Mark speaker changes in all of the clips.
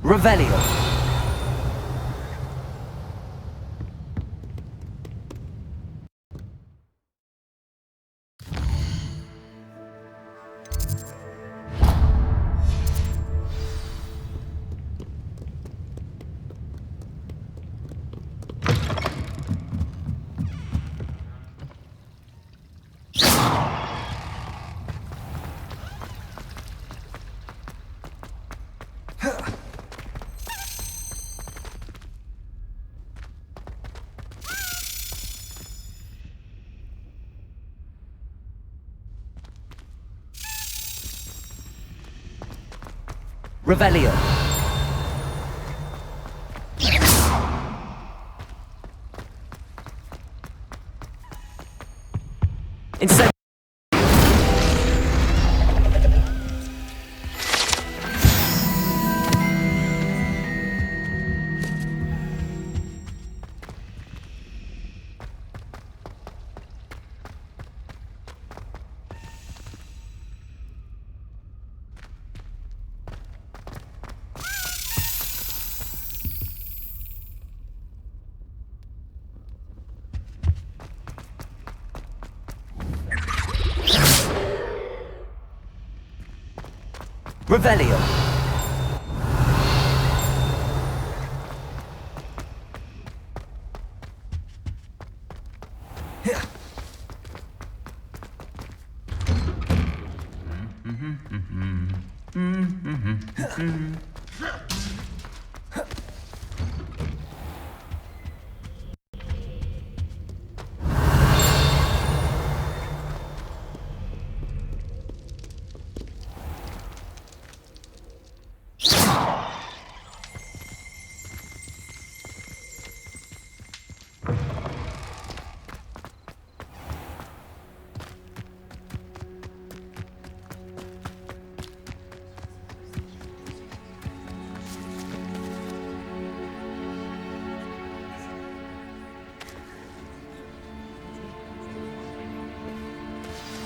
Speaker 1: Revelio. Revelio. Instead. Revelio.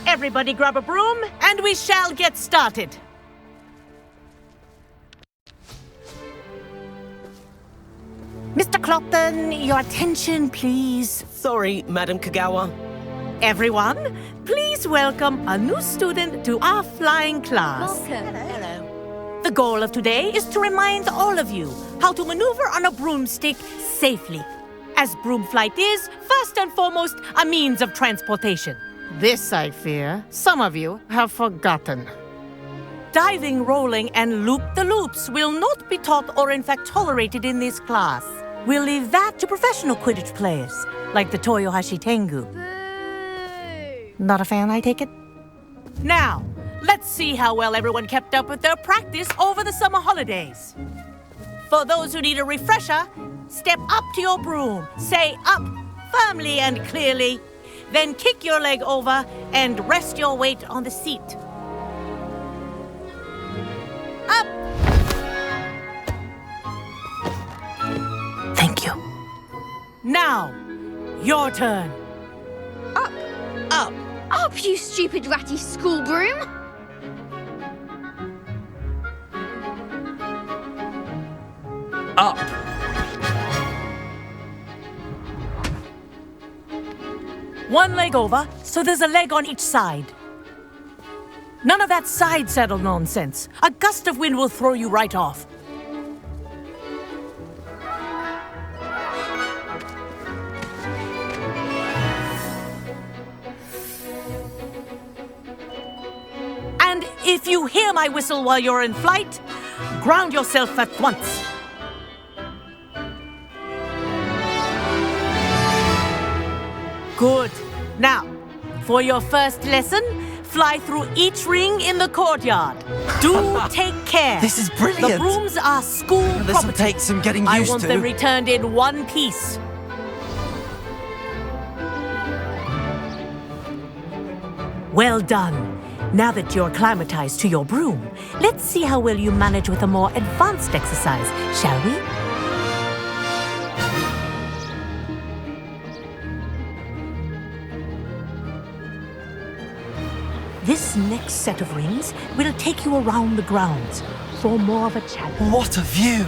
Speaker 2: Everybody grab a broom, and we shall get started. Mr. Clopton, your attention, please.
Speaker 3: Sorry, Madam Kagawa.
Speaker 2: Everyone, please welcome a new student to our flying class.
Speaker 4: Welcome. Hello.
Speaker 2: The goal of today is to remind all of you how to maneuver on a broomstick safely, as broom flight is, first and foremost, a means of transportation. This, I fear, some of you have forgotten. Diving, rolling, and loop-the-loops will not be taught or in fact tolerated in this class. We'll leave that to professional Quidditch players, like the Toyohashi Tengu.
Speaker 4: Boo!
Speaker 2: Not a fan, I take it? Now, let's see how well everyone kept up with their practice over the summer holidays. For those who need a refresher, step up to your broom, say up firmly and clearly, then kick your leg over and rest your weight on the seat. Up! Thank you. Now, your turn.
Speaker 4: Up!
Speaker 3: Up!
Speaker 4: Up, you stupid ratty school broom!
Speaker 1: Up.
Speaker 2: One leg over, so there's a leg on each side. None of that side saddle nonsense. A gust of wind will throw you right off. And if you hear my whistle while you're in flight, ground yourself at once. Good. Now, for your first lesson, fly through each ring in the courtyard. Do take care.
Speaker 1: This is brilliant.
Speaker 2: The brooms are school
Speaker 1: This will
Speaker 2: property.
Speaker 1: take some getting
Speaker 2: I
Speaker 1: used
Speaker 2: want
Speaker 1: to.
Speaker 2: them returned in one piece. Well done. Now that you're acclimatized to your broom, let's see how well you manage with a more advanced exercise, shall we? This This next set of rings will take you around the grounds for more of a challenge.
Speaker 5: What a view!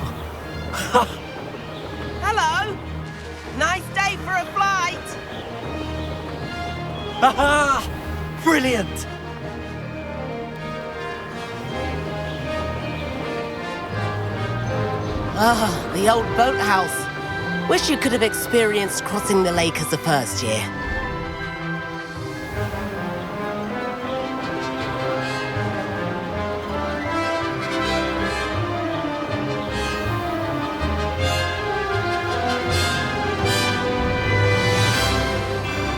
Speaker 3: Hello. Nice day for a flight.
Speaker 5: Haha! Brilliant!
Speaker 3: Ah, the old boathouse. Wish you could have experienced crossing the lake as a first year.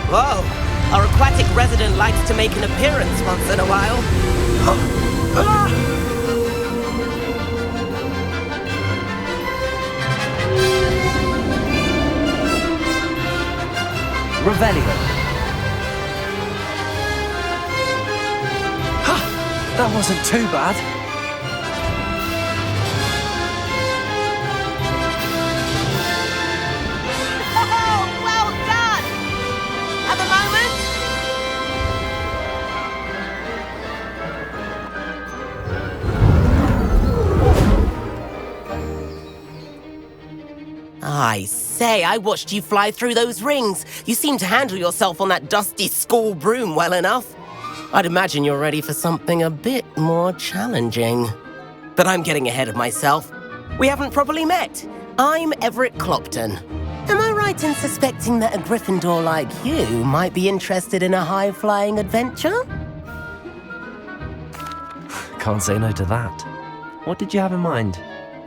Speaker 3: Whoa! Our aquatic resident likes to make an appearance once in a while.
Speaker 1: Revelio.
Speaker 5: That wasn't too bad.
Speaker 3: Oh, well done! Have a moment? I say, I watched you fly through those rings. You seem to handle yourself on that dusty school broom well enough. I'd imagine you're ready for something a bit more challenging. But I'm getting ahead of myself. We haven't properly met. I'm Everett Clopton. Am I right in suspecting that a Gryffindor like you might be interested in a high-flying adventure?
Speaker 5: Can't say no to that. What did you have in mind?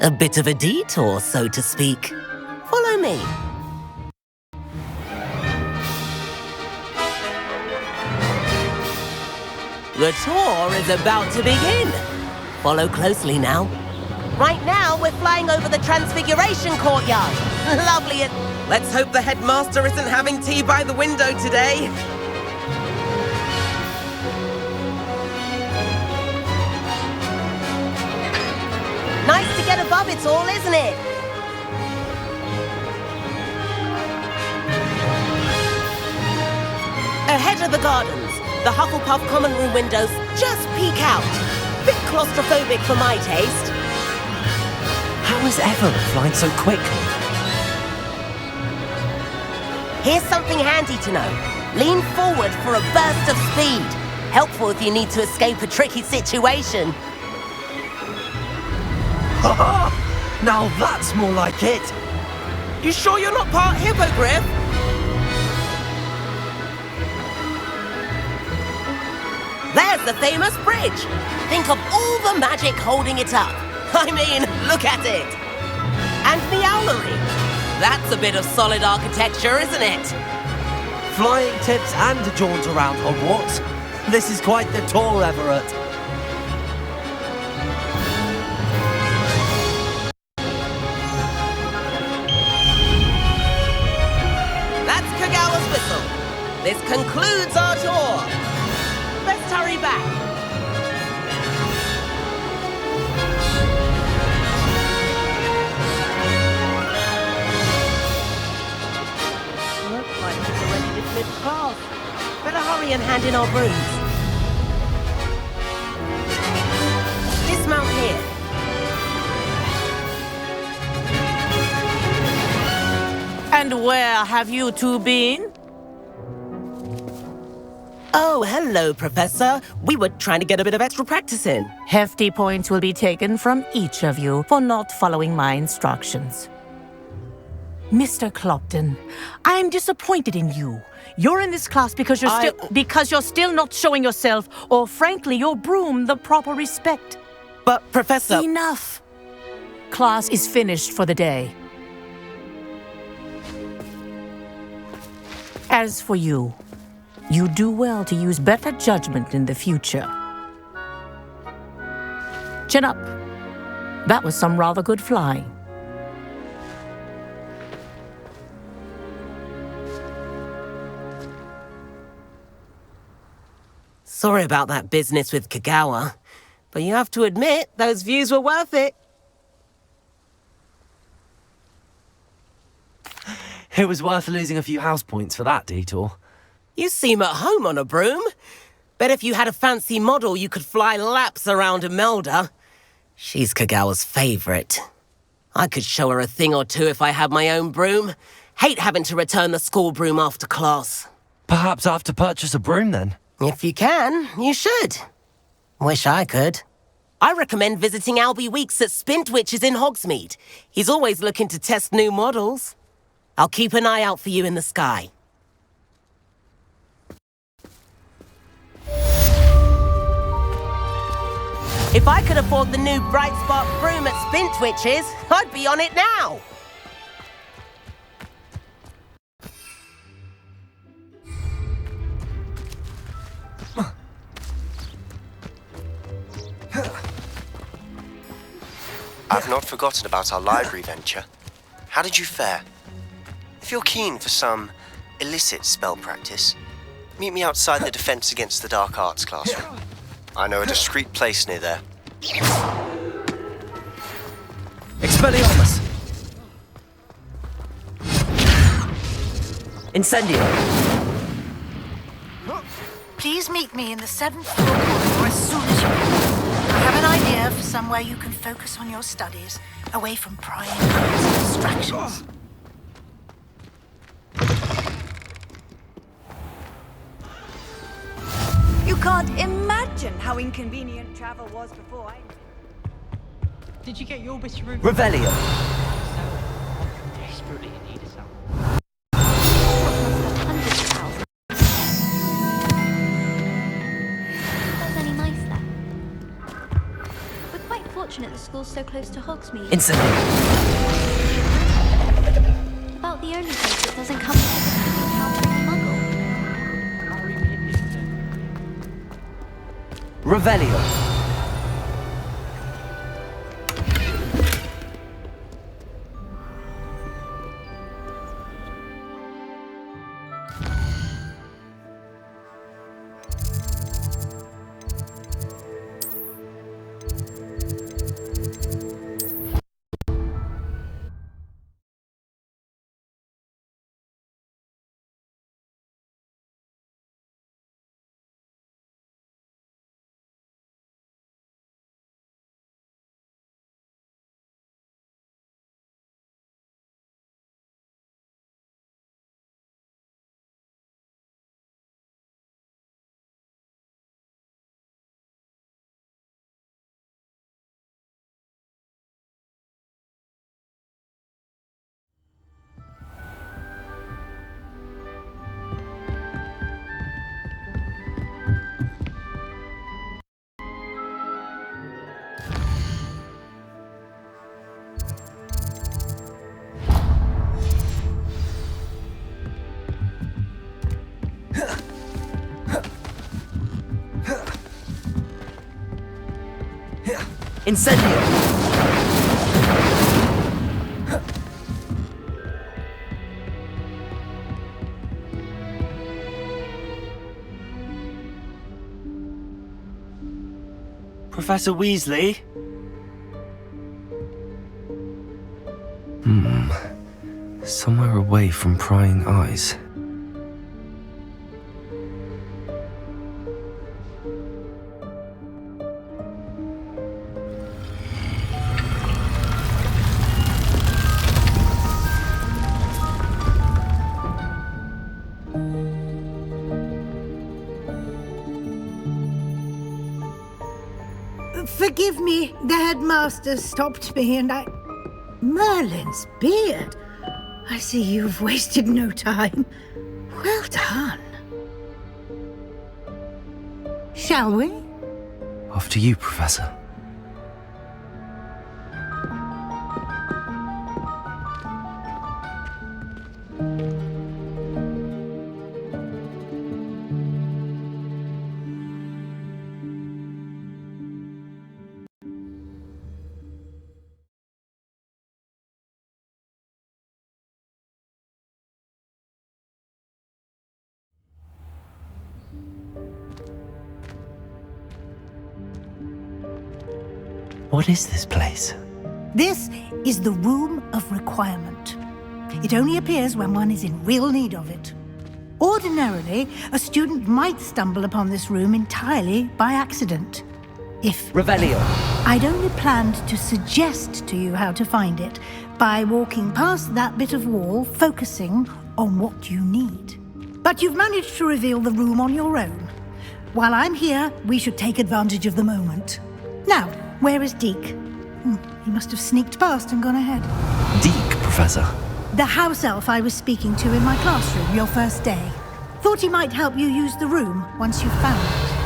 Speaker 3: A bit of a detour, so to speak. Follow me. The tour is about to begin. Follow closely now. Right now, we're flying over the Transfiguration Courtyard. Lovely. Let's hope the headmaster isn't having tea by the window today. Nice to get above it all, isn't it? Ahead of the gardens, the Hufflepuff common room windows just peek out. Bit claustrophobic for my taste.
Speaker 5: How is Everett flying so quickly?
Speaker 3: Here's something handy to know. Lean forward for a burst of speed. Helpful if you need to escape a tricky situation.
Speaker 5: Now that's more like it!
Speaker 3: You sure you're not part hippogriff? There's the famous bridge. Think of all the magic holding it up. I mean, look at it. And the owlery. That's a bit of solid architecture, isn't it?
Speaker 5: Flying tips and a jaunt around Hogwarts. This is quite the tour, Everett.
Speaker 3: That's Kagawa's whistle. This concludes our tour. Let's hurry back. Looks like it's already dismissed class. Better hurry and hand in our brooms. Dismount here.
Speaker 2: And where have you two been?
Speaker 3: Oh, hello, Professor. We were trying to get a bit of extra practice in.
Speaker 2: Hefty points will be taken from each of you for not following my instructions. Mr. Clopton, I'm disappointed in you. You're in this class because you're still not showing yourself, or frankly, your broom the proper respect.
Speaker 3: But, Professor...
Speaker 2: Enough. Class is finished for the day. As for you, you do well to use better judgment in the future. Chin up. That was some rather good flying.
Speaker 3: Sorry about that business with Kagawa, but you have to admit, those views were worth it.
Speaker 5: It was worth losing a few house points for that detour.
Speaker 3: You seem at home on a broom. Bet if you had a fancy model, you could fly laps around Imelda. She's Kagawa's favorite. I could show her a thing or two if I had my own broom. Hate having to return the school broom after class.
Speaker 5: Perhaps I have to purchase a broom then.
Speaker 3: If you can, you should. Wish I could. I recommend visiting Albie Weeks at Spintwitches in Hogsmeade. He's always looking to test new models. I'll keep an eye out for you in the sky. If I could afford the new Bright Spark broom at Spintwitches, I'd be on it now.
Speaker 6: I've not forgotten about our library venture. How did you fare? If you're keen for some illicit spell practice, meet me outside the Defense Against the Dark Arts classroom. I know a discreet place near there.
Speaker 5: Expelliarmus!
Speaker 1: Incendio!
Speaker 7: Please meet me in the 7th floor corridor as soon as you can. I have an idea for somewhere you can focus on your studies, away from prying eyes and distractions.
Speaker 8: You can't imagine how inconvenient travel was before I...
Speaker 9: Did you get your bit of room?
Speaker 1: Revelio!
Speaker 9: Desperately in need of some.
Speaker 4: There's any mice there. We're quite fortunate the school's so close to Hogsmeade.
Speaker 1: Incendio!
Speaker 4: About the only place that doesn't come with the risk of encountering a muggle.
Speaker 1: Revelio! Incendio!
Speaker 5: Professor Weasley? Somewhere away from prying eyes.
Speaker 7: Forgive me, the headmaster stopped me and I... Merlin's beard. I see you've wasted no time. Well done. Shall we?
Speaker 5: After you, Professor. What is this place?
Speaker 7: This is the Room of Requirement. It only appears when one is in real need of it. Ordinarily, a student might stumble upon this room entirely by accident. If
Speaker 1: Revelio.
Speaker 7: I'd only planned to suggest to you how to find it by walking past that bit of wall, focusing on what you need. But you've managed to reveal the room on your own. While I'm here, we should take advantage of the moment. Now, where is Deke? He must have sneaked past and gone ahead.
Speaker 5: Deke, Professor.
Speaker 7: The house elf I was speaking to in my classroom your first day. Thought he might help you use the room once you've found it.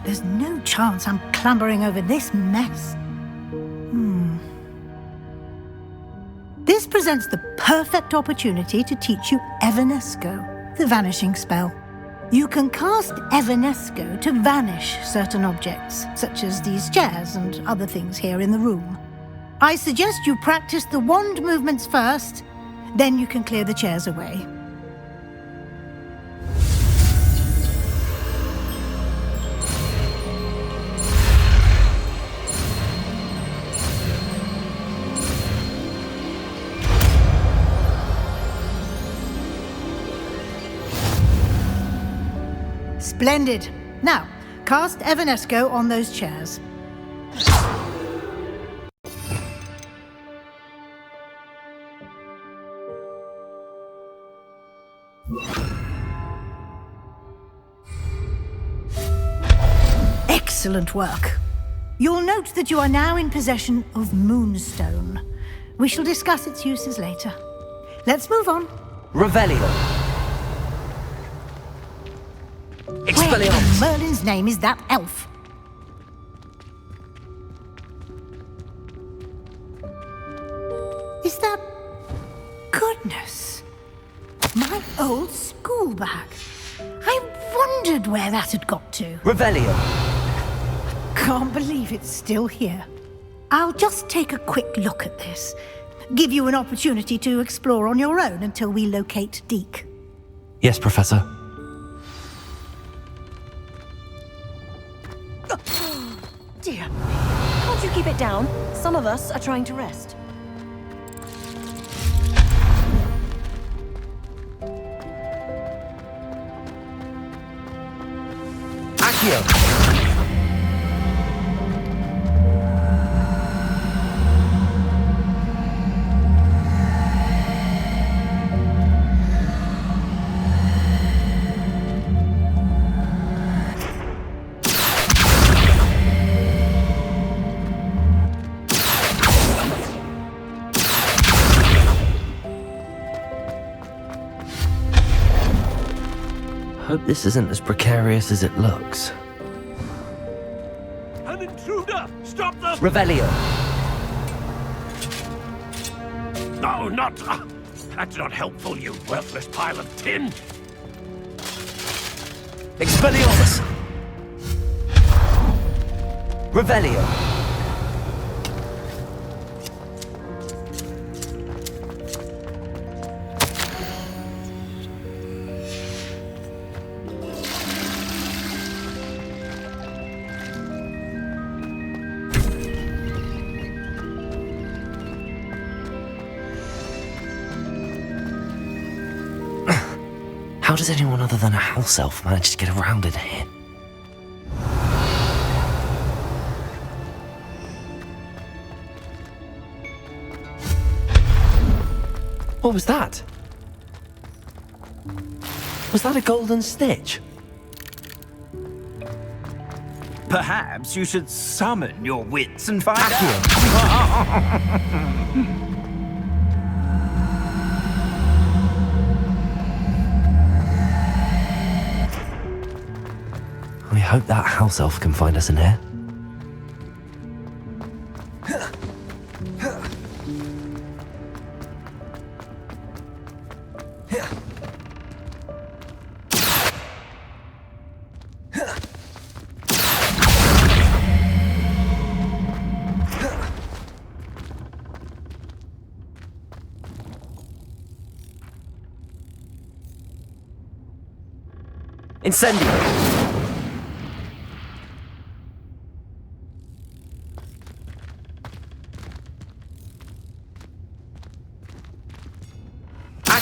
Speaker 7: There's no chance I'm clambering over this mess. This presents the perfect opportunity to teach you Evanesco, the vanishing spell. You can cast Evanesco to vanish certain objects, such as these chairs and other things here in the room. I suggest you practice the wand movements first, then you can clear the chairs away. Splendid. Now, cast Evanesco on those chairs. Excellent work. You'll note that you are now in possession of Moonstone. We shall discuss its uses later. Let's move on.
Speaker 1: Revelio.
Speaker 7: Where
Speaker 1: Expelliarmus.
Speaker 7: in Merlin's name is that elf? Is that... Goodness. My old school bag. I wondered where that had got to.
Speaker 1: Revelio.
Speaker 7: Can't believe it's still here. I'll just take a quick look at this. Give you an opportunity to explore on your own until we locate Deke.
Speaker 5: Yes, Professor.
Speaker 10: Dear, can't you keep it down? Some of us are trying to rest.
Speaker 1: Accio.
Speaker 5: Hope this isn't as precarious as it looks.
Speaker 11: An intruder! Stop them!
Speaker 1: Revelio.
Speaker 11: No, not... that's not helpful, you worthless pile of tin!
Speaker 1: Expelliarmus. Revelio.
Speaker 5: How does anyone other than a house elf manage to get around in here? What was that? Was that a golden stitch?
Speaker 11: Perhaps you should summon your wits and find
Speaker 1: Accio.
Speaker 5: We hope that house elf can find us in here.
Speaker 1: Incendio.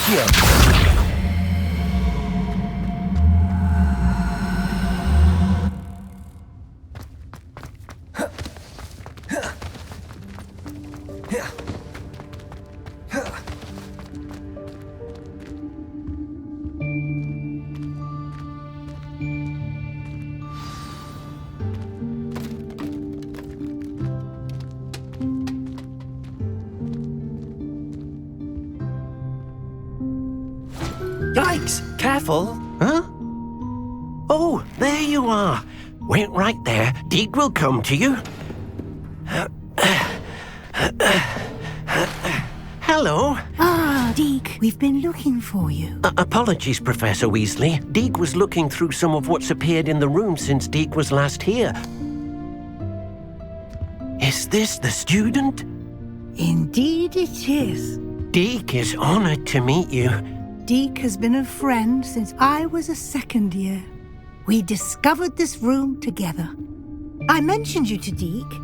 Speaker 1: Accio.
Speaker 11: Yikes! Careful! Huh? Oh, there you are. Wait right there. Deek will come to you. Hello.
Speaker 7: Ah, Deke, we've been looking for you.
Speaker 11: Apologies, Professor Weasley. Deek was looking through some of what's appeared in the room since Deek was last here. Is this the student?
Speaker 7: Indeed it is.
Speaker 11: Deek is honored to meet you.
Speaker 7: Deke has been a friend since I was a second year. We discovered this room together. I mentioned you to Deke.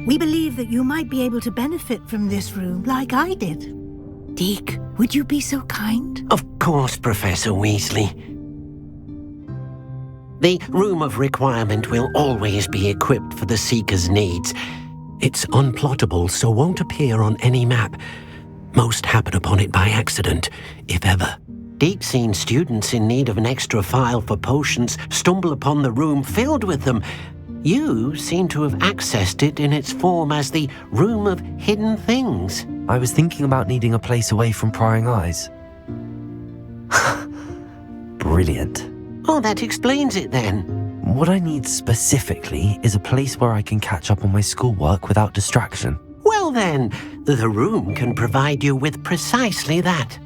Speaker 7: We believe that you might be able to benefit from this room like I did. Deke, would you be so kind?
Speaker 11: Of course, Professor Weasley. The Room of Requirement will always be equipped for the Seeker's needs. It's unplottable, so won't appear on any map. Most happen upon it by accident, if ever. Deke's seen students in need of an extra file for potions stumble upon the room filled with them. You seem to have accessed it in its form as the Room of Hidden Things.
Speaker 5: I was thinking about needing a place away from prying eyes. Brilliant.
Speaker 11: Oh, that explains it then.
Speaker 5: What I need specifically is a place where I can catch up on my schoolwork without distraction.
Speaker 11: Well then, the room can provide you with precisely that.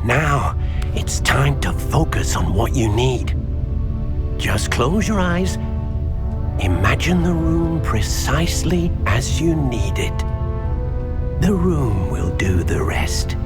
Speaker 11: Now, it's time to focus on what you need. Just close your eyes. Imagine the room precisely as you need it. The room will do the rest.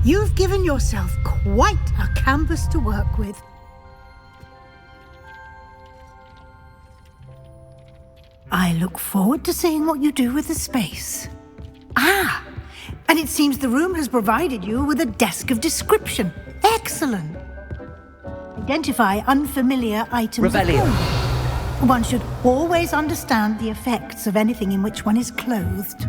Speaker 7: You've given yourself quite a canvas to work with. I look forward to seeing what you do with the space. Ah, and it seems the room has provided you with a desk of description. Excellent. Identify unfamiliar items.
Speaker 1: Revelio.
Speaker 7: One should always understand the effects of anything in which one is clothed.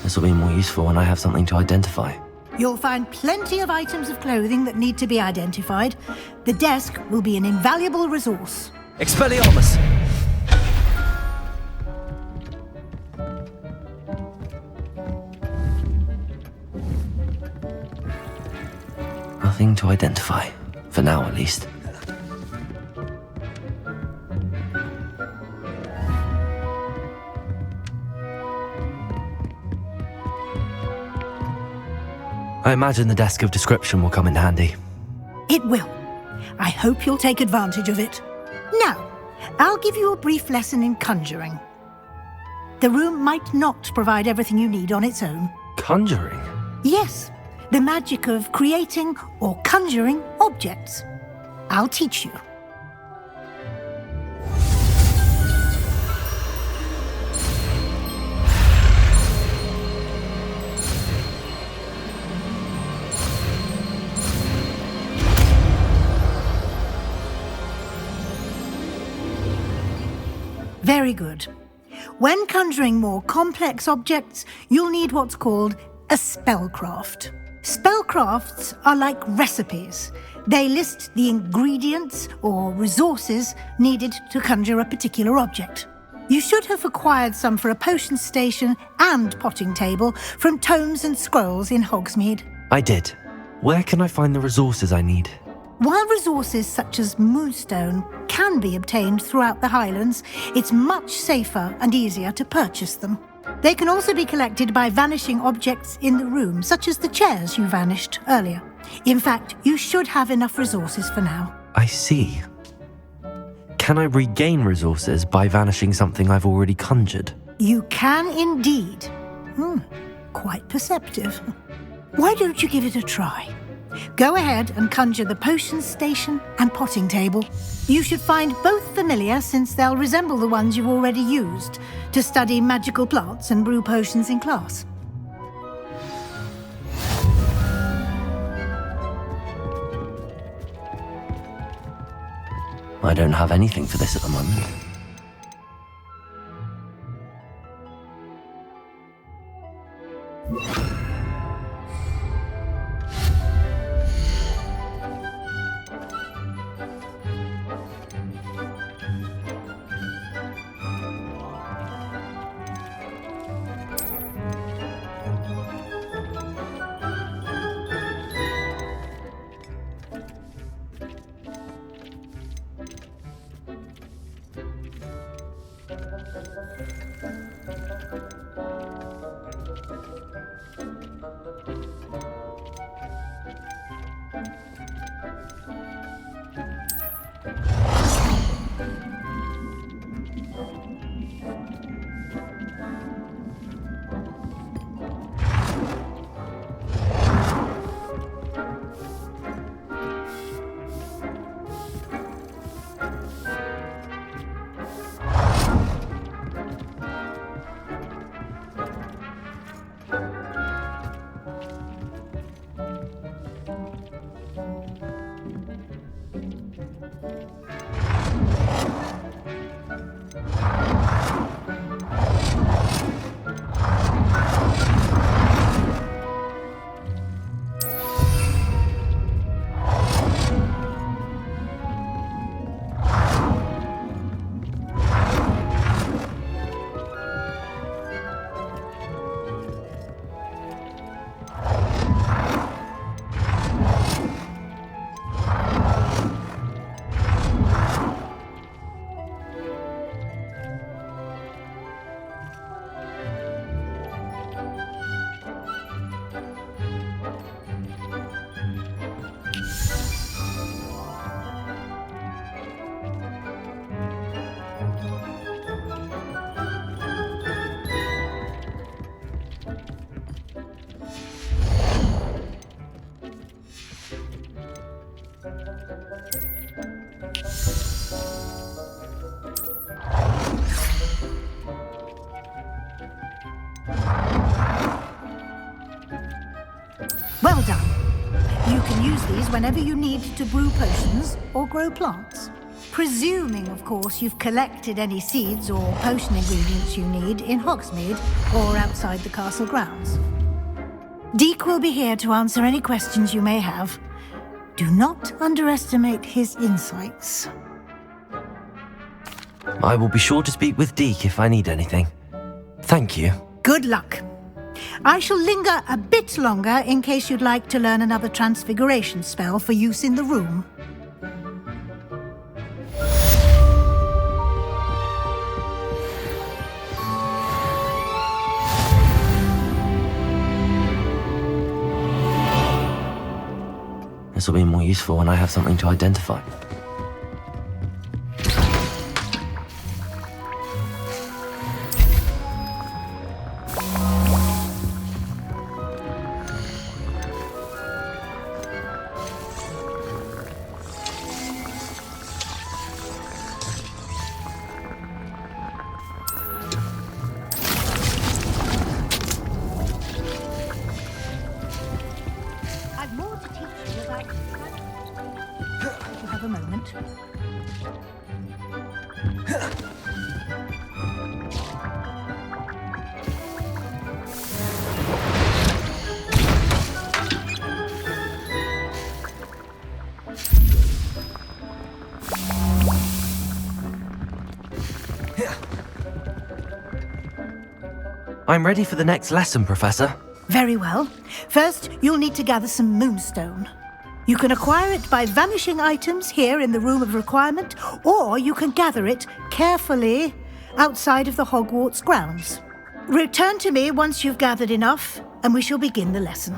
Speaker 5: This will be more useful when I have something to identify.
Speaker 7: You'll find plenty of items of clothing that need to be identified. The desk will be an invaluable resource.
Speaker 1: Expelliarmus.
Speaker 5: Nothing to identify, for now at least. I imagine the desk of description will come in handy.
Speaker 7: It will. I hope you'll take advantage of it. Now, I'll give you a brief lesson in conjuring. The room might not provide everything you need on its own.
Speaker 5: Conjuring?
Speaker 7: Yes, the magic of creating or conjuring objects. I'll teach you. Very good. When conjuring more complex objects, you'll need what's called a spellcraft. Spellcrafts are like recipes. They list the ingredients or resources needed to conjure a particular object. You should have acquired some for a potion station and potting table from tomes and scrolls in Hogsmeade.
Speaker 5: I did. Where can I find the resources I need?
Speaker 7: While resources such as moonstone can be obtained throughout the Highlands, it's much safer and easier to purchase them. They can also be collected by vanishing objects in the room, such as the chairs you vanished earlier. In fact, you should have enough resources for now.
Speaker 5: I see. Can I regain resources by vanishing something I've already conjured?
Speaker 7: You can indeed. Quite perceptive. Why don't you give it a try? Go ahead and conjure the potion station and potting table. You should find both familiar, since they'll resemble the ones you've already used to study magical plants and brew potions in class.
Speaker 5: I don't have anything for this at the moment.
Speaker 7: Well done. You can use these whenever you need to brew potions or grow plants. Presuming, of course, you've collected any seeds or potion ingredients you need in Hogsmeade or outside the castle grounds. Deek will be here to answer any questions you may have. Do not underestimate his insights.
Speaker 5: I will be sure to speak with Deek if I need anything. Thank you.
Speaker 7: Good luck. I shall linger a bit longer in case you'd like to learn another transfiguration spell for use in the room.
Speaker 5: This will be more useful when I have something to identify.
Speaker 7: I've more to teach you about... If you have a moment.
Speaker 5: I'm ready for the next lesson, Professor.
Speaker 7: Very well. First, you'll need to gather some moonstone. You can acquire it by vanishing items here in the Room of Requirement, or you can gather it carefully outside of the Hogwarts grounds. Return to me once you've gathered enough, and we shall begin the lesson.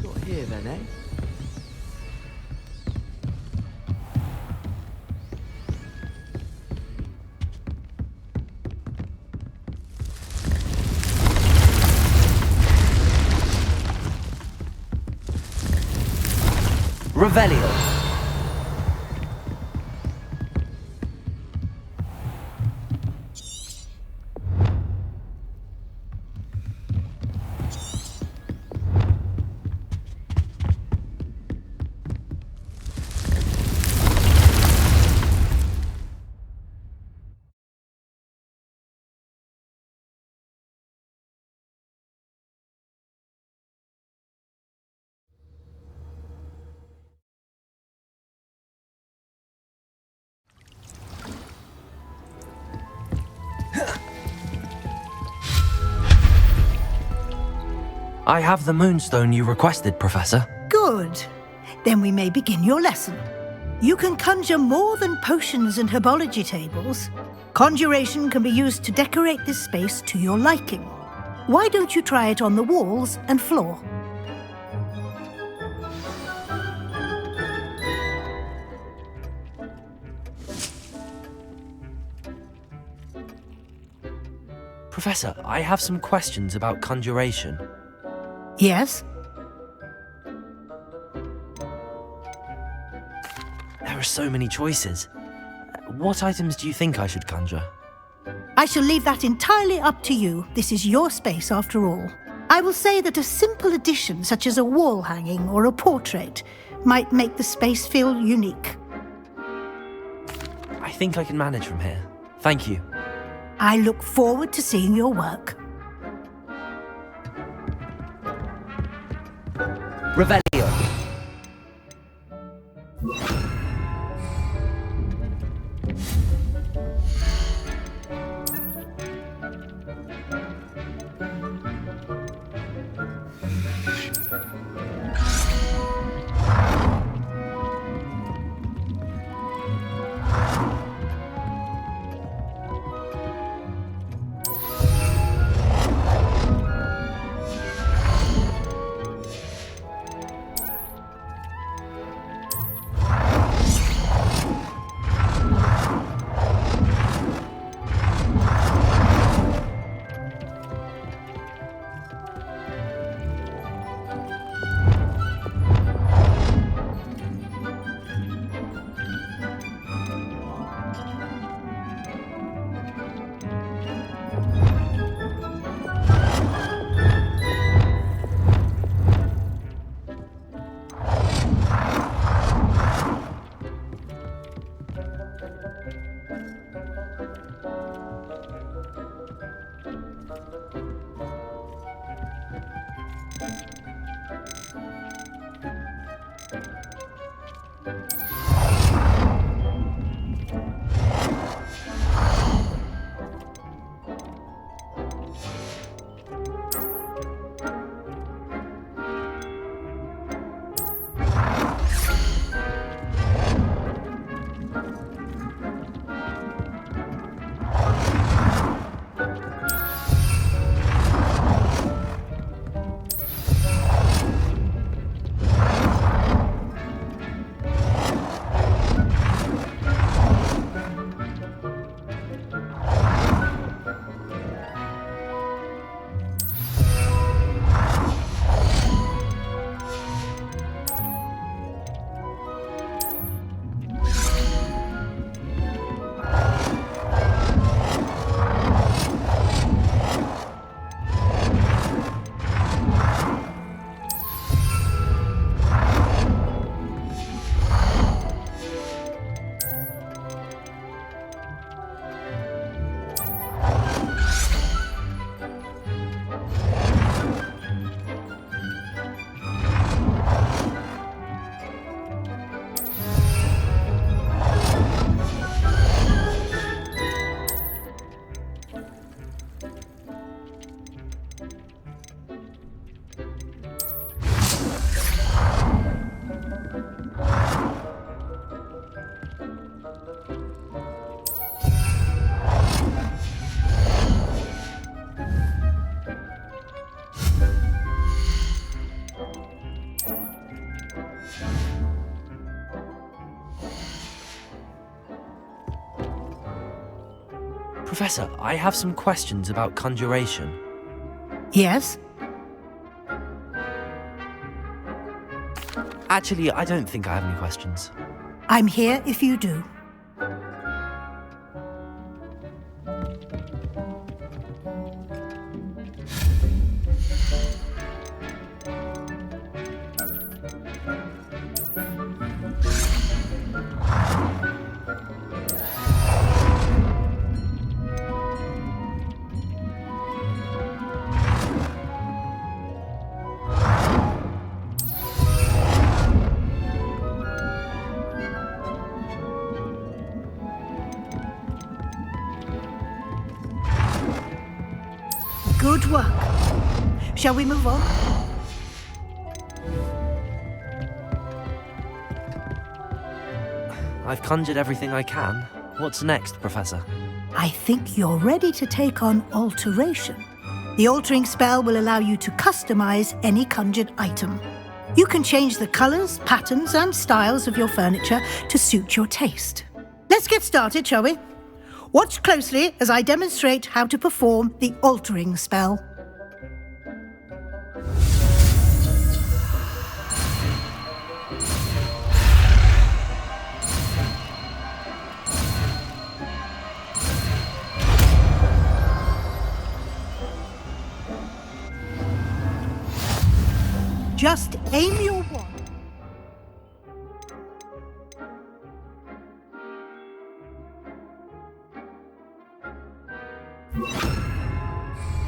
Speaker 5: Got here then, eh?
Speaker 1: Revelio.
Speaker 5: I have the moonstone you requested, Professor.
Speaker 7: Good. Then we may begin your lesson. You can conjure more than potions and herbology tables. Conjuration can be used to decorate this space to your liking. Why don't you try it on the walls and floor?
Speaker 5: Professor, I have some questions about conjuration.
Speaker 7: Yes?
Speaker 5: There are so many choices. What items do you think I should conjure?
Speaker 7: I shall leave that entirely up to you. This is your space after all. I will say that a simple addition such as a wall hanging or a portrait might make the space feel unique.
Speaker 5: I think I can manage from here. Thank you.
Speaker 7: I look forward to seeing your work.
Speaker 1: Revelio.
Speaker 5: Professor, I have some questions about conjuration.
Speaker 7: Yes?
Speaker 5: Actually, I don't think I have any questions.
Speaker 7: I'm here if you do. Good work. Shall we move on?
Speaker 5: I've conjured everything I can. What's next, Professor?
Speaker 7: I think you're ready to take on alteration. The altering spell will allow you to customize any conjured item. You can change the colors, patterns, and styles of your furniture to suit your taste. Let's get started, shall we? Watch closely as I demonstrate how to perform the altering spell. Just aim your wand.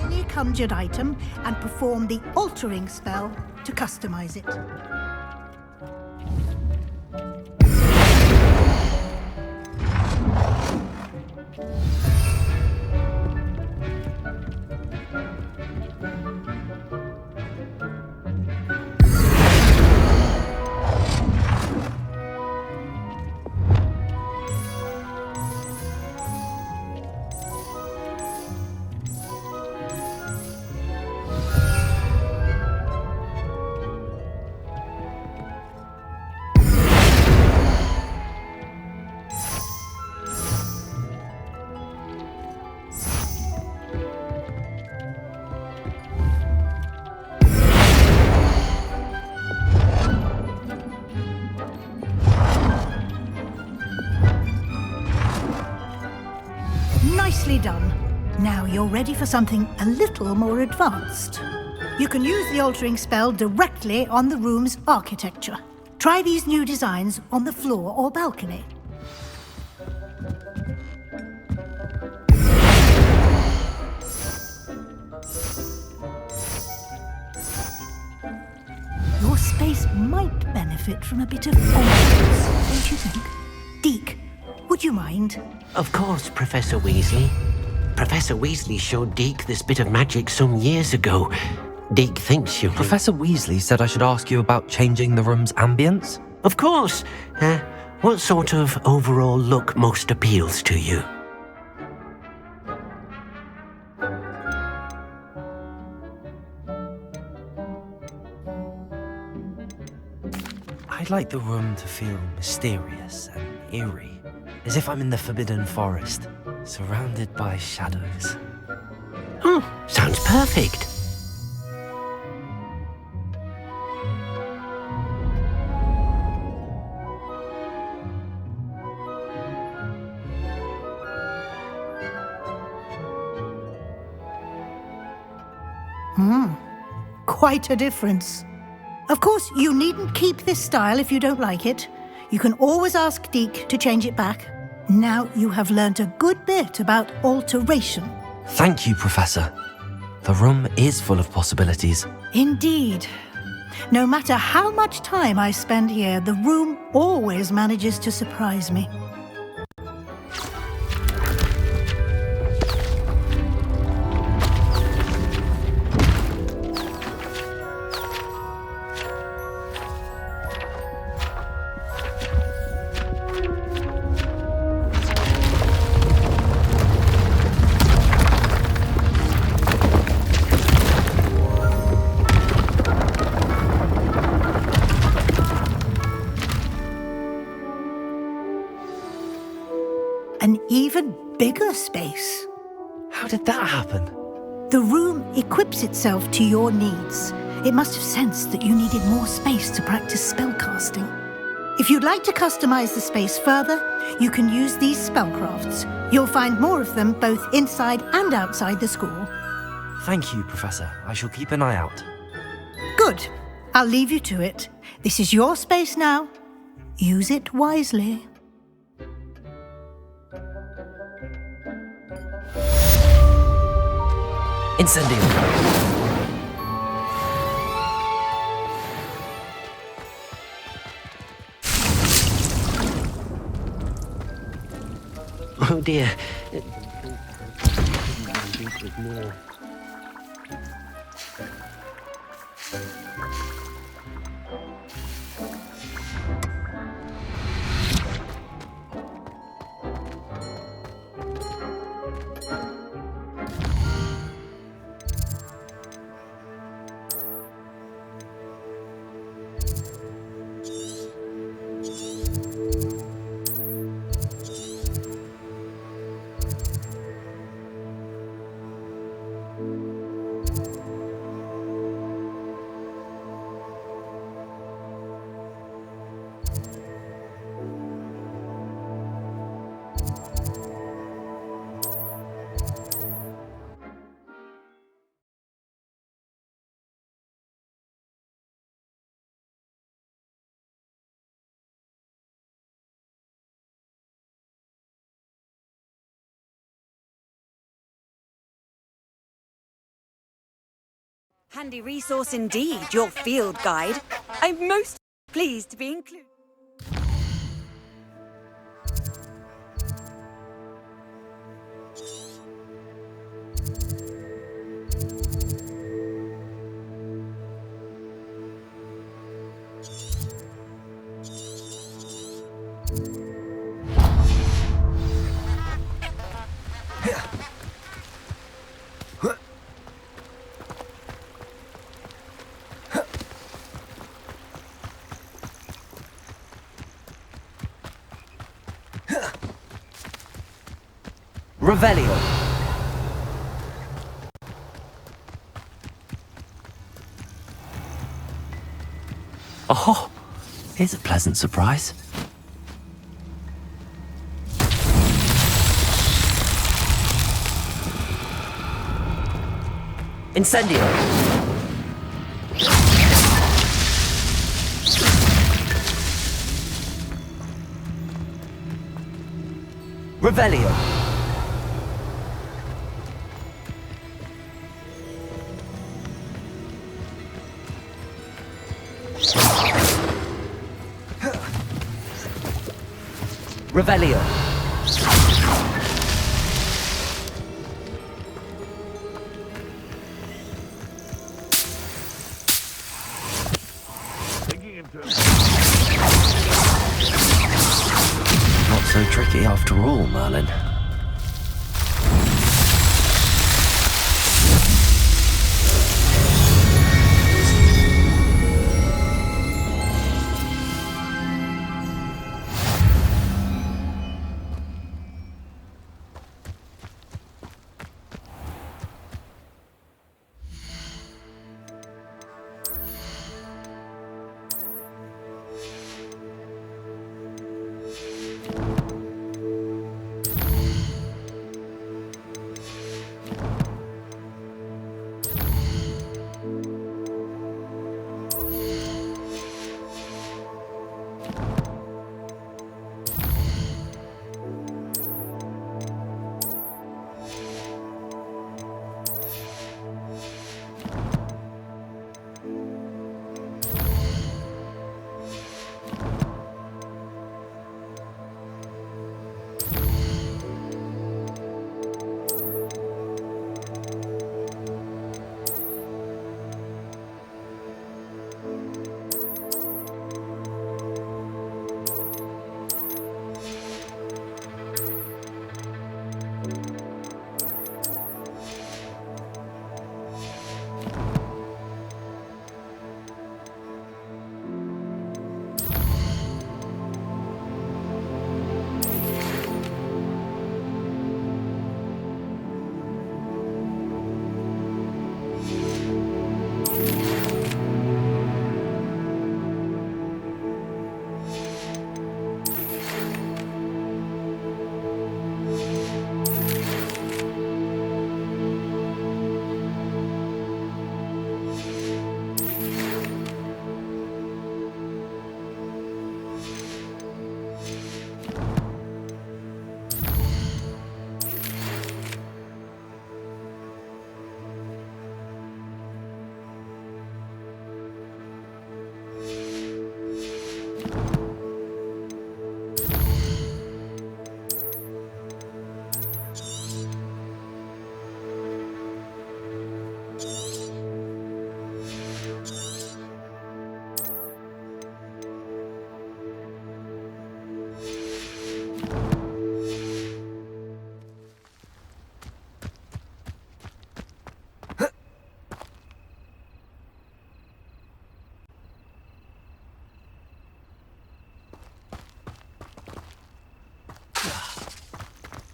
Speaker 7: Any conjured item and perform the altering spell to customize it. Nicely done. Now you're ready for something a little more advanced. You can use the altering spell directly on the room's architecture. Try these new designs on the floor or balcony. Your space might benefit benefit from a bit of ambience, don't you think? Deke, would you mind?
Speaker 11: Of course, Professor Weasley. Professor Weasley showed Deke this bit of magic some years ago. Deke thinks you...
Speaker 5: Professor Weasley said I should ask you about changing the room's ambience?
Speaker 11: Of course. What sort of overall look most appeals to you?
Speaker 5: I'd like the room to feel mysterious and eerie, as if I'm in the Forbidden Forest, surrounded by shadows.
Speaker 11: Oh, sounds perfect.
Speaker 7: Quite a difference. Of course, you needn't keep this style if you don't like it. You can always ask Deke to change it back. Now you have learnt a good bit about alteration.
Speaker 5: Thank you, Professor. The room is full of possibilities.
Speaker 7: Indeed. No matter how much time I spend here, the room always manages to surprise me. An even bigger space.
Speaker 5: How did that happen?
Speaker 7: The room equips itself to your needs. It must have sensed that you needed more space to practice spellcasting. If you'd like to customize the space further, you can use these spellcrafts. You'll find more of them both inside and outside the school.
Speaker 5: Thank you, Professor. I shall keep an eye out.
Speaker 7: Good. I'll leave you to it. This is your space now. Use it wisely.
Speaker 5: Incendio.
Speaker 11: Oh dear.
Speaker 8: Handy resource indeed, your field guide. I'm most pleased to be included.
Speaker 1: Revelio.
Speaker 5: Oh, here's a pleasant surprise.
Speaker 1: Incendio. Revelio. Revelio.
Speaker 5: Not so tricky after all, Merlin.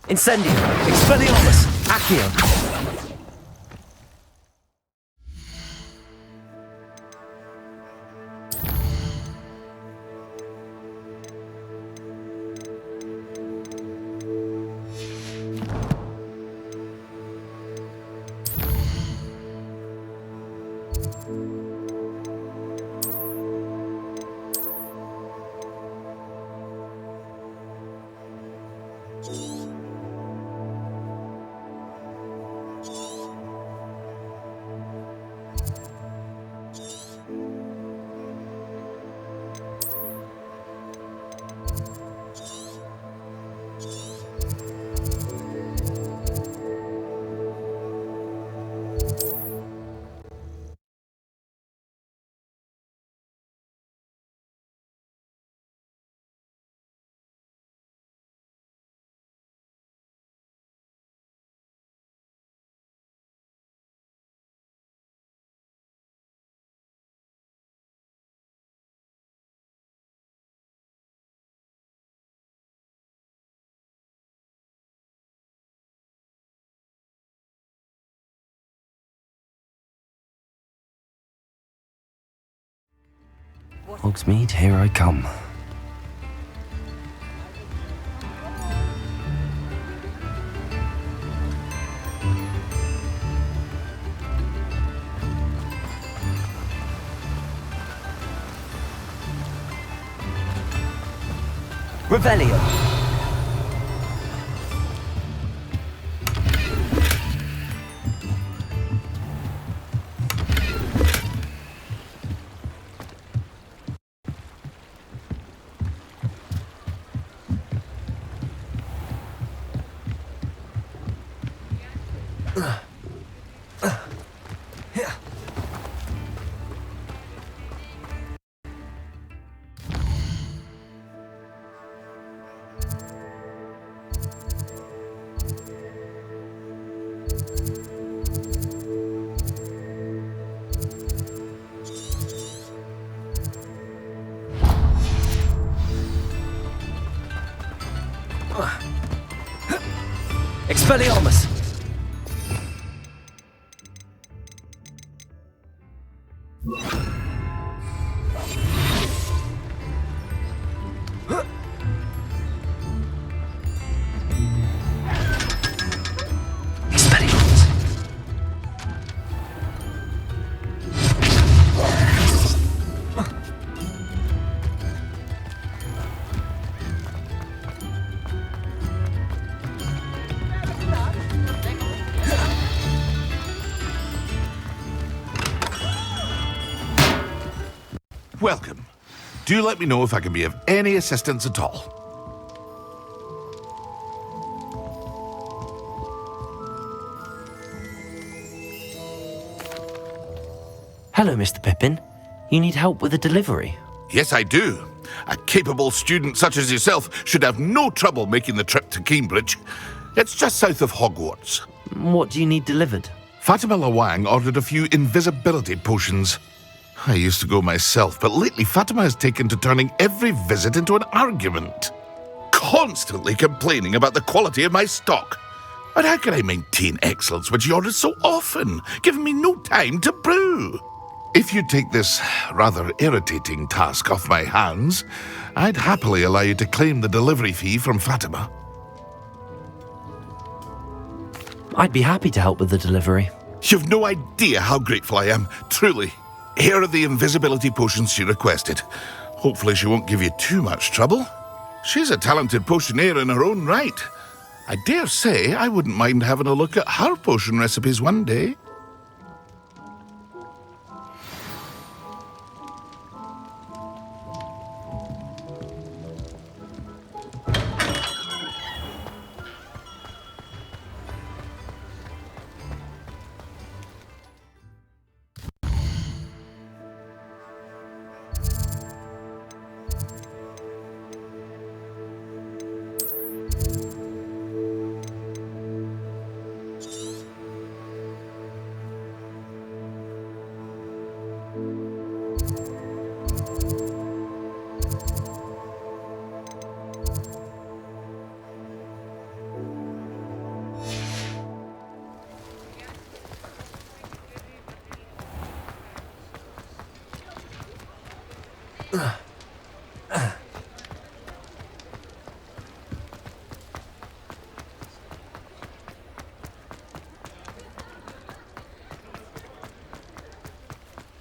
Speaker 1: Incendio. Expelliarmus. Accio.
Speaker 5: Hogsmeade, here I come.
Speaker 1: Revelio. Expelliarmus! Expelliarmus!
Speaker 12: Welcome. Do let me know if I can be of any assistance at all.
Speaker 5: Hello, Mr. Pippin. You need help with a delivery?
Speaker 12: Yes, I do. A capable student such as yourself should have no trouble making the trip to Cambridge. It's just south of Hogwarts.
Speaker 5: What do you need delivered?
Speaker 12: Fatima Lawang ordered a few invisibility potions. I used to go myself, but lately Fatima has taken to turning every visit into an argument. Constantly complaining about the quality of my stock. But how can I maintain excellence when she orders so often, giving me no time to brew? If you take this rather irritating task off my hands, I'd happily allow you to claim the delivery fee from Fatima.
Speaker 5: I'd be happy to help with the delivery.
Speaker 12: You've no idea how grateful I am, truly. Here are the invisibility potions she requested. Hopefully she won't give you too much trouble. She's a talented potioneer in her own right. I dare say I wouldn't mind having a look at her potion recipes one day.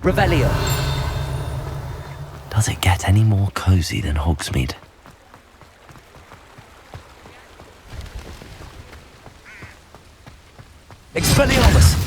Speaker 1: Revelio.
Speaker 5: Does it get any more cozy than Hogsmeade?
Speaker 1: Expelliarmus!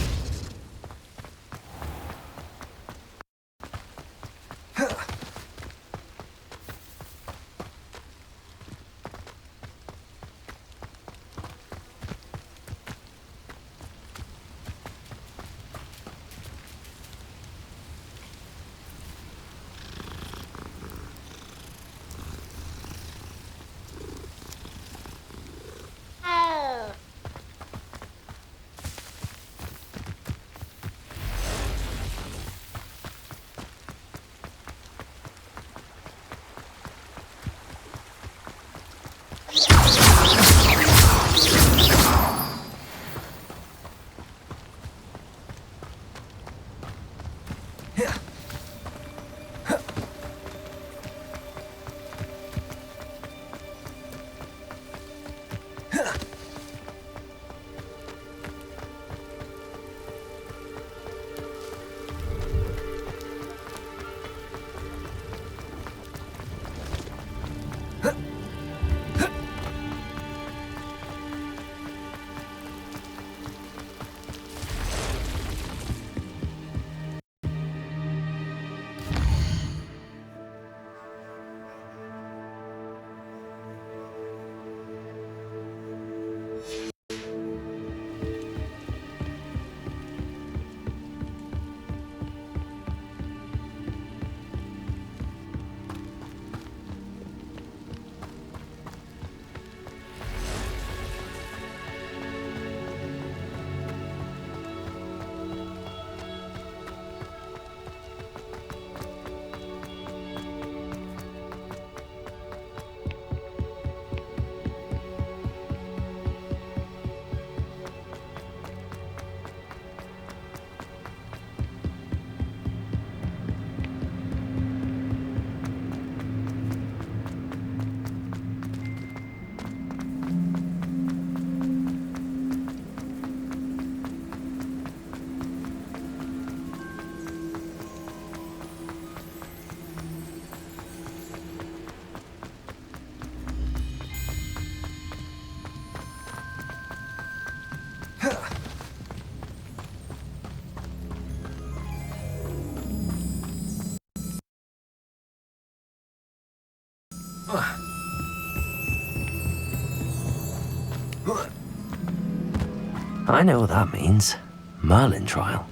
Speaker 5: I know what that means. Merlin trial.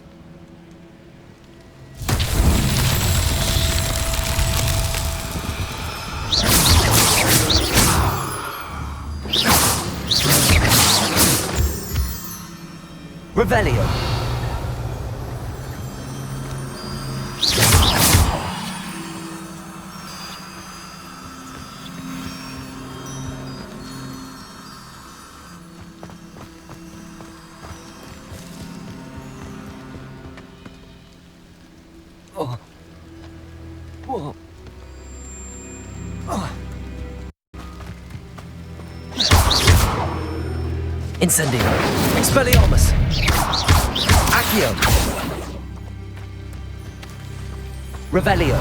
Speaker 1: Revelio. Oh. Whoa. Oh. Incendio. Expelliarmus. Accio. Revelio.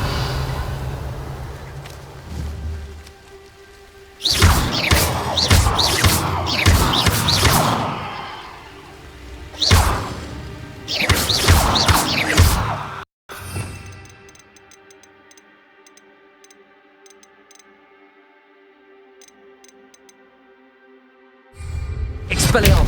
Speaker 1: Expelliarmus.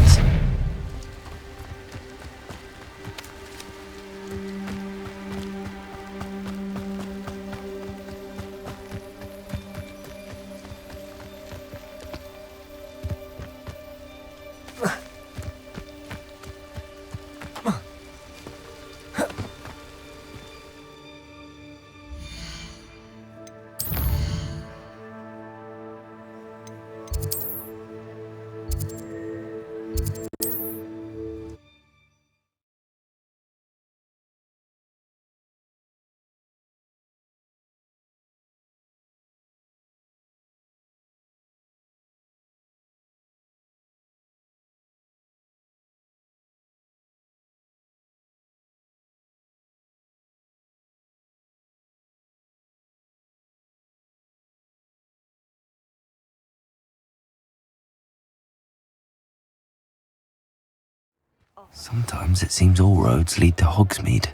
Speaker 5: Sometimes it seems all roads lead to Hogsmeade.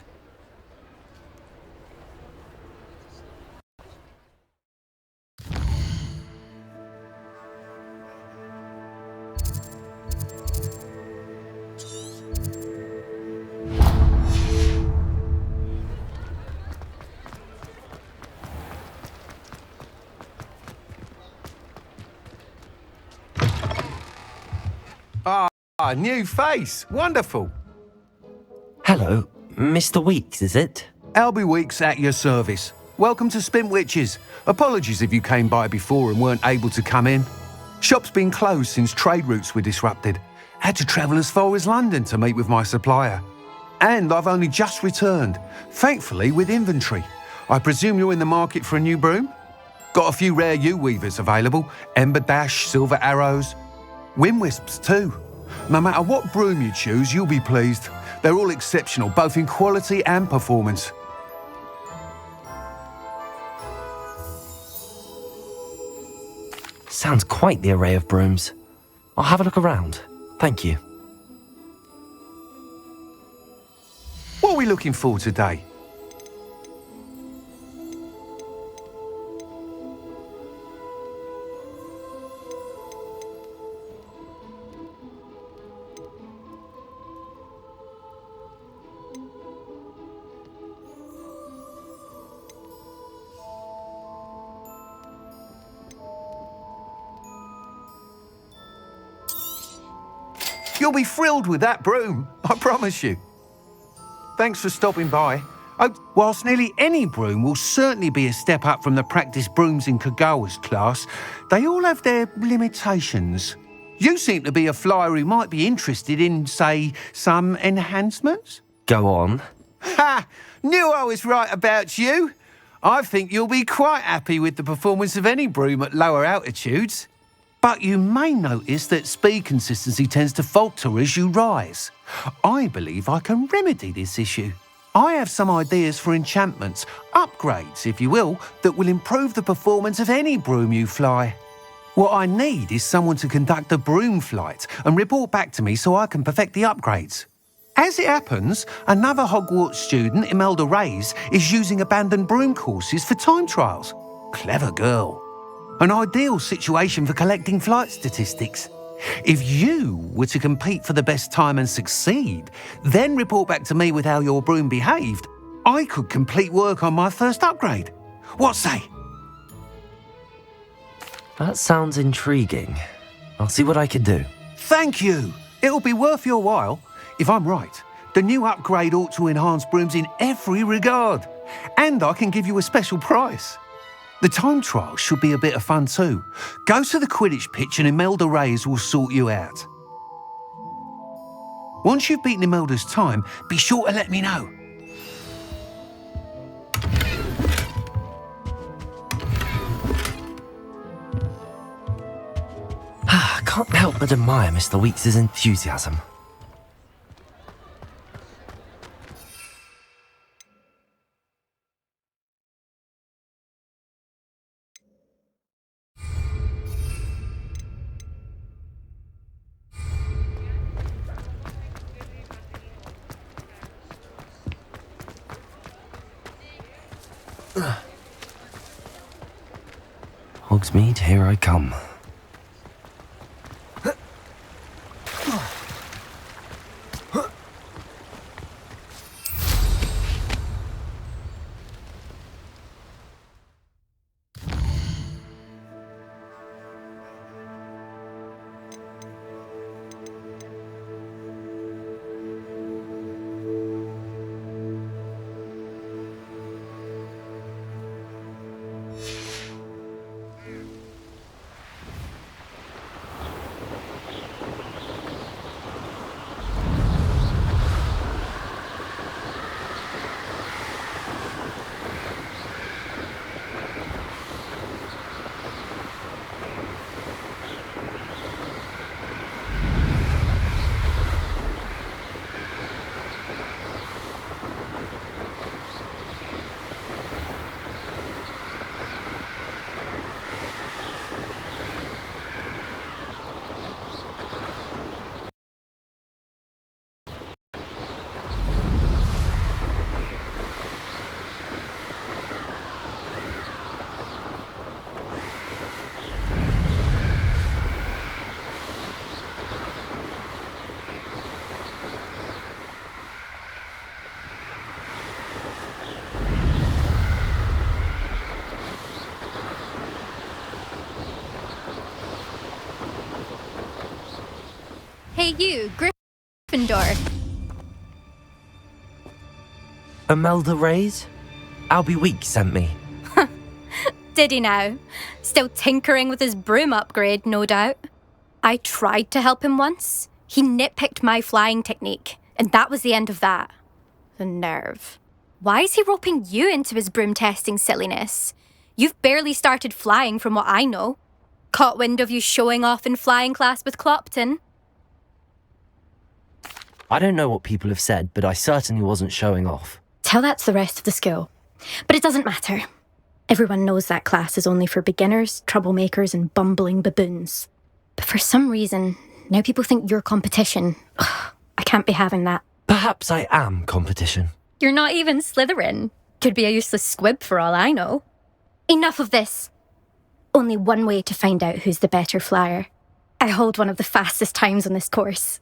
Speaker 13: Ah, new face. Wonderful.
Speaker 5: Hello, Mr. Weeks, is it?
Speaker 13: Albie Weeks at your service. Welcome to Spintwitches. Apologies if you came by before and weren't able to come in. Shop's been closed since trade routes were disrupted. Had to travel as far as London to meet with my supplier. And I've only just returned, thankfully with inventory. I presume you're in the market for a new broom? Got a few rare U-weavers available. Ember Dash, Silver Arrows. Wind Wisps too. No matter what broom you choose, you'll be pleased. They're all exceptional, both in quality and performance.
Speaker 5: Sounds quite the array of brooms. I'll have a look around. Thank you.
Speaker 13: What are we looking for today? You'll be thrilled with that broom, I promise you. Thanks for stopping by. Oh, whilst nearly any broom will certainly be a step up from the practice brooms in Kagawa's class, they all have their limitations. You seem to be a flyer who might be interested in, say, some enhancements?
Speaker 5: Go on.
Speaker 13: Ha! Knew I was right about you. I think you'll be quite happy with the performance of any broom at lower altitudes. But you may notice that speed consistency tends to falter as you rise. I believe I can remedy this issue. I have some ideas for enchantments, upgrades if you will, that will improve the performance of any broom you fly. What I need is someone to conduct a broom flight and report back to me so I can perfect the upgrades. As it happens, another Hogwarts student, Imelda Reyes, is using abandoned broom courses for time trials. Clever girl. An ideal situation for collecting flight statistics. If you were to compete for the best time and succeed, then report back to me with how your broom behaved, I could complete work on my first upgrade. What say?
Speaker 5: That sounds intriguing. I'll see what I can do.
Speaker 13: Thank you. It'll be worth your while. If I'm right, the new upgrade ought to enhance brooms in every regard. And I can give you a special price. The time trial should be a bit of fun too. Go to the Quidditch pitch and Imelda Reyes will sort you out. Once you've beaten Imelda's time, be sure to let me know.
Speaker 5: I can't help but admire Mr. Weeks' enthusiasm. Hogsmeade, here I come.
Speaker 14: Hey you, Gryffindor.
Speaker 5: Imelda Reyes? Albie Weeks sent me.
Speaker 14: Did he now? Still tinkering with his broom upgrade, no doubt. I tried to help him once. He nitpicked my flying technique, and that was the end of that. The nerve. Why is he roping you into his broom testing silliness? You've barely started flying from what I know. Caught wind of you showing off in flying class with Clopton.
Speaker 5: I don't know what people have said, but I certainly wasn't showing off.
Speaker 14: Tell that to the rest of the school. But it doesn't matter. Everyone knows that class is only for beginners, troublemakers, and bumbling baboons. But for some reason, now people think you're competition. Ugh, I can't be having that.
Speaker 5: Perhaps I am competition.
Speaker 14: You're not even Slytherin. Could be a useless squib for all I know. Enough of this. Only one way to find out who's the better flyer. I hold one of the fastest times on this course.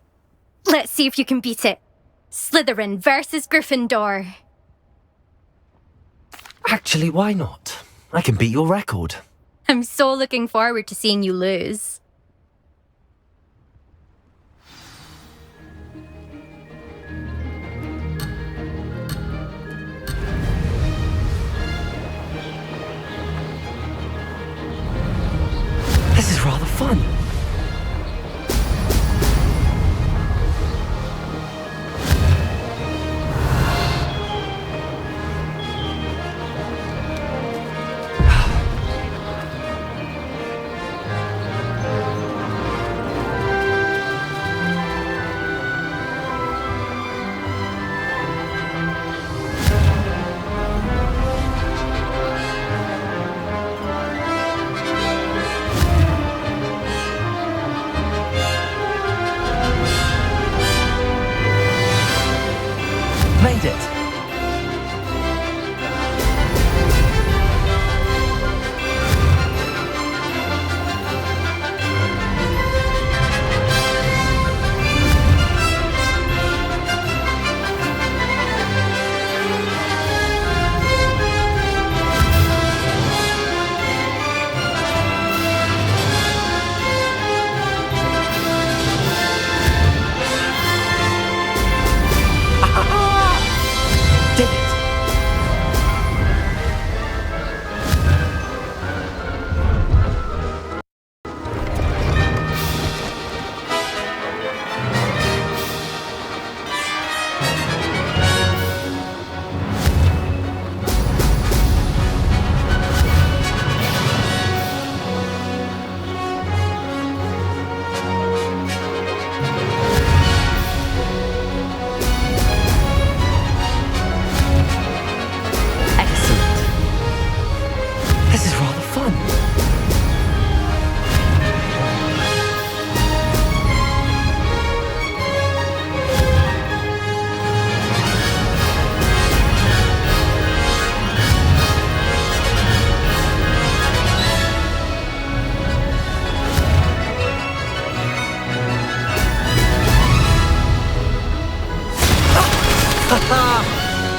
Speaker 14: Let's see if you can beat it. Slytherin versus Gryffindor.
Speaker 5: Actually, why not? I can beat your record.
Speaker 14: I'm so looking forward to seeing you lose.
Speaker 5: This is rather fun.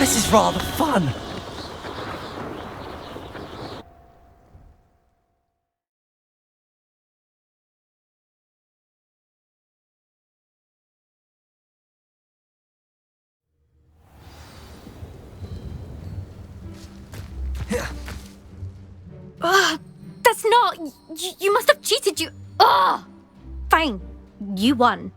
Speaker 1: This is rather fun.
Speaker 14: That's not... You must have cheated, you... Ugh! Fine. You won.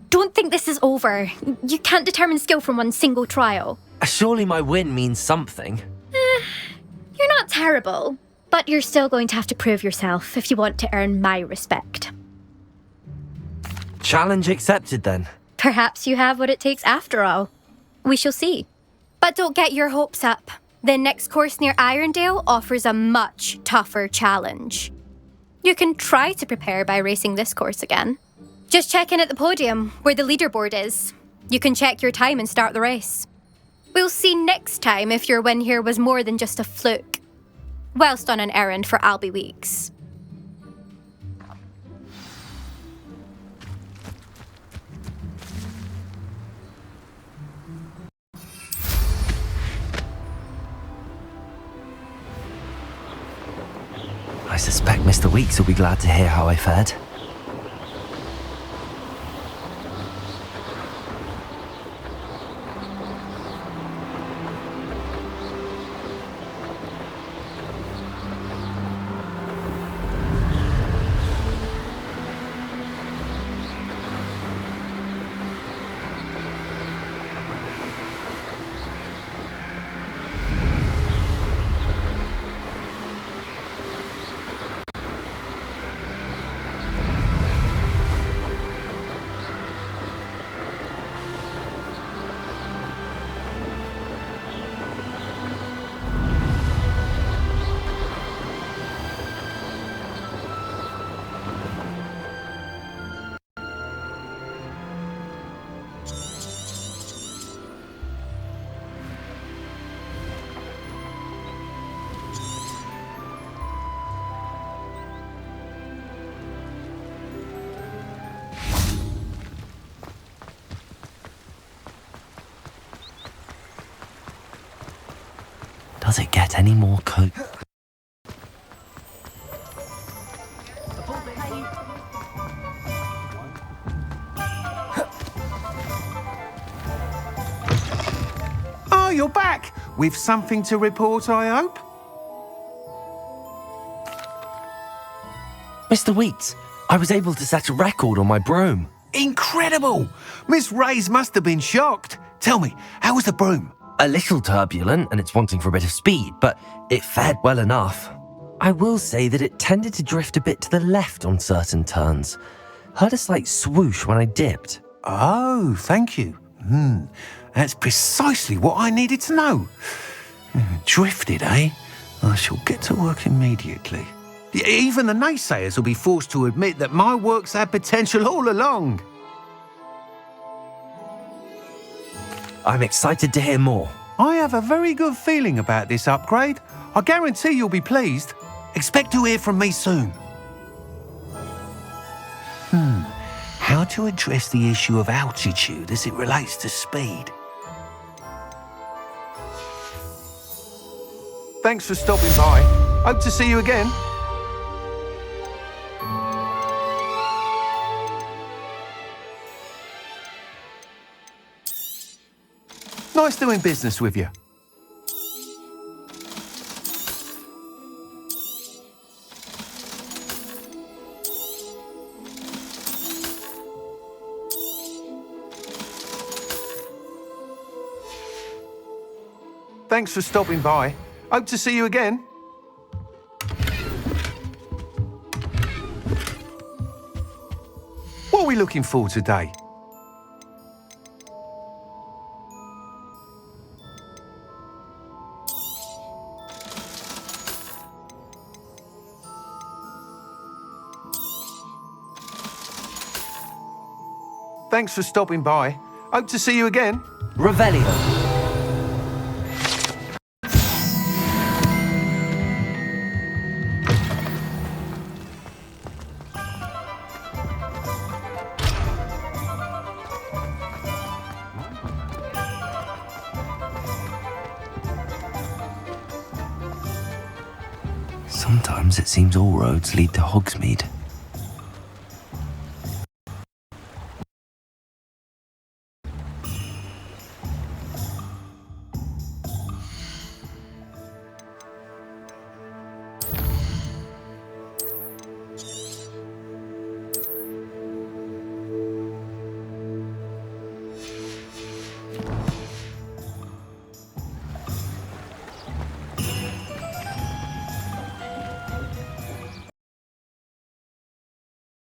Speaker 14: Don't think this is over. You can't determine skill from one single trial.
Speaker 5: Surely my win means something.
Speaker 14: You're not terrible, but you're still going to have to prove yourself if you want to earn my respect.
Speaker 5: Challenge accepted then.
Speaker 14: Perhaps you have what it takes after all. We shall see. But don't get your hopes up. The next course near Irondale offers a much tougher challenge. You can try to prepare by racing this course again. Just check in at the podium, where the leaderboard is. You can check your time and start the race. We'll see next time if your win here was more than just a fluke. Whilst on an errand for Albie Weeks.
Speaker 5: I suspect Mr. Weeks will be glad to hear how I fared. Does it get any more coke?
Speaker 13: Oh, you're back! With something to report, I hope?
Speaker 5: Mr. Weeks, I was able to set a record on my broom.
Speaker 13: Incredible! Miss Ray's must have been shocked. Tell me, how was the broom?
Speaker 5: A little turbulent, and it's wanting for a bit of speed, but it fared well enough. I will say that it tended to drift a bit to the left on certain turns. Heard a slight swoosh when I dipped.
Speaker 13: Oh, thank you. That's precisely what I needed to know. Drifted, eh? I shall get to work immediately. Even the naysayers will be forced to admit that my work's had potential all along.
Speaker 5: I'm excited to hear more.
Speaker 13: I have a very good feeling about this upgrade. I guarantee you'll be pleased. Expect to hear from me soon. How to address the issue of altitude as it relates to speed? Thanks for stopping by. Hope to see you again. Nice doing business with you. Thanks for stopping by. Hope to see you again. What are we looking for today? Thanks for stopping by. Hope to see you again.
Speaker 5: Revelio. Sometimes it seems all roads lead to Hogsmeade.